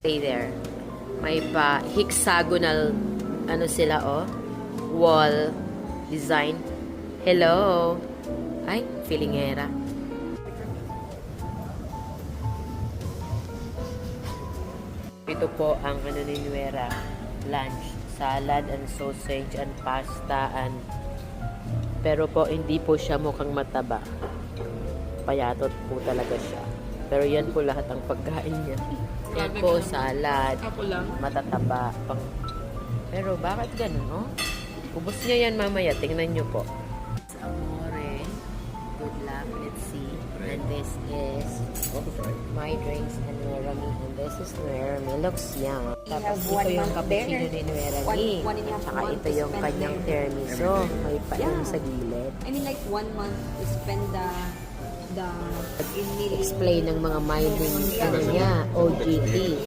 Stay there. May pa hexagonal ano sila wall design. Hello. Ay, filingera. Ito po ang ano ni Nuera, lunch, salad and sausage and pasta and pero po hindi po siya mukhang mataba. Payatot po talaga siya. Pero yan po lahat ang pagkain niya. Yan po, salad, matataba. Pero bakit ganun, Ubus niya yan mamaya. Tingnan niyo po. Amore. Good luck. Let's see. And this is my drinks and Nuerami. And this is Nuerami. Looks yum. Tapos ito yung cappuccino ni Nuerami. At saka ito yung kanyang tiramisu. May pain sa gilid. I mean like 1 month to spend the Explain ng mga mining ano niya, OGT.